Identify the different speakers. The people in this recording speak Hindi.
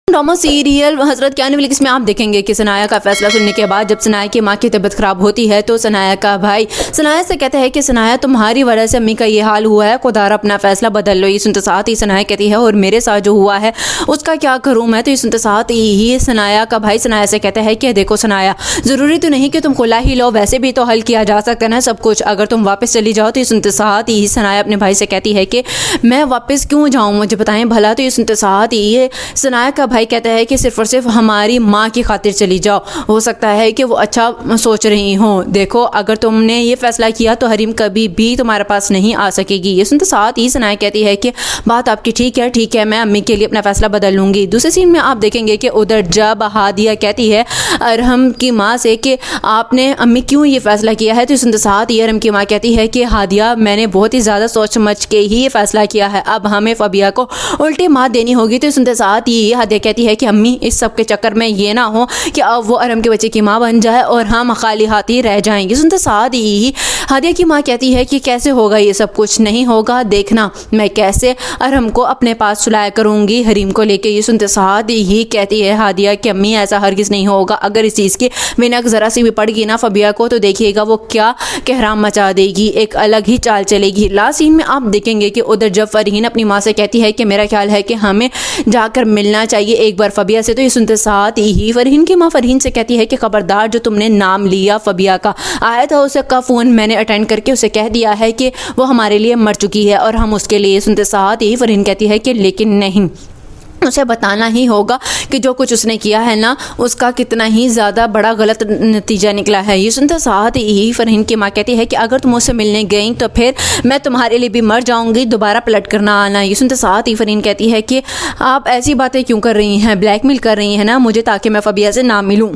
Speaker 1: ड्रामा सीरियल हजरत क्या नवली इसमें आप देखेंगे कि सनाया का फैसला सुनने के बाद जब सनाया की माँ की तबीयत खराब होती है तो सनाया का भाई सनाया से कहता है कि सनाया तुम्हारी वजह से अम्मी का ये हाल हुआ है, खुदारा अपना फैसला बदल लो। ये सुनते साथ ही सनाया कहती है और मेरे साथ जो हुआ है उसका क्या करूँ मैं। तो ये सुनते साथ ही सनाया का भाई सनाया से कहता है कि देखो सनाया, ज़रूरी तो नहीं कि तुम खुला ही लो, वैसे भी तो हल किया जा सकता है ना सब कुछ, अगर तुम वापस चली जाओ। तो ये सुनते साथ ही सनाया अपने भाई से कहती है कि मैं वापस क्यों जाऊँ, मुझे बताएं भला। तो ये सुनते साथ ही सनाया का भाई कहता है कि सिर्फ और सिर्फ हमारी माँ की खातिर चली जाओ, हो सकता है कि वो अच्छा सोच रही हो। देखो अगर तुमने ये फैसला किया तो हरीम कभी भी तुम्हारे पास नहीं आ सकेगी। ये सुनते साथ ही सनाया कहती है कि बात आपकी ठीक है, मैं अम्मी के लिए अपना फैसला बदल लूँगी। दूसरे सीन में आप देखेंगे कि उधर जब हादिया कहती है अरहम की माँ से कि आपने अम्मी क्यों ये फैसला किया है, तो सुनते साथ ही अरहम की माँ कहती है कि हादिया मैंने बहुत ही ज़्यादा सोच समझ के ही ये फैसला किया है, अब हमें फबिया को उल्टी मात देनी होगी। तो सुनते साथ ही हादिया कहती है कि अम्मी इस सब के चक्कर में ये ना हो कि अब वो अरहम के बच्चे की माँ बन जाए और हम खाली हाथ ही रह जाएंगे। सुनते साथ ही हादिया की माँ कहती है कि कैसे होगा ये सब, कुछ नहीं होगा, देखना मैं कैसे अरहम को अपने पास सुलाया करूँगी हरीम को लेके। ये सुनते साथ ही कहती है हादिया कि अम्मी ऐसा हरगिज़ नहीं होगा, अगर इस चीज़ की विनक ज़रा सी भी पड़ गई ना फबिया को तो देखिएगा वो क्या कहराम मचा देगी, एक अलग ही चाल चलेगी। लास्ट सीन में आप देखेंगे कि उधर जब फरहीन अपनी माँ से कहती है कि मेरा ख्याल है कि हमें जाकर मिलना चाहिए एक बार फबिया से। तो ये सुनते साथ ही फरहीन की माँ फरहीन से कहती है कि खबरदार जो तुमने नाम लिया फबिया का आया था उसका फ़ोन मैंने अटेंड करके उसे कह दिया है कि वो हमारे लिए मर चुकी है और हम उसके लिए। सुनते साथ ही फरहीन कहती है कि लेकिन नहीं, उसे बताना ही होगा कि जो कुछ उसने किया है ना उसका कितना ही ज़्यादा बड़ा गलत नतीजा निकला है। ये सुनते साथ ही फरहीन की माँ कहती है कि अगर तुम उससे मिलने गई तो फिर मैं तुम्हारे लिए भी मर जाऊंगी, दोबारा पलट कर ना आना। ये सुनते साथ ही फरहीन कहती है कि आप ऐसी बातें क्यों कर रही हैं, ब्लैकमेल कर रही हैं ना मुझे ताकि मैं फबिया से ना मिलूँ।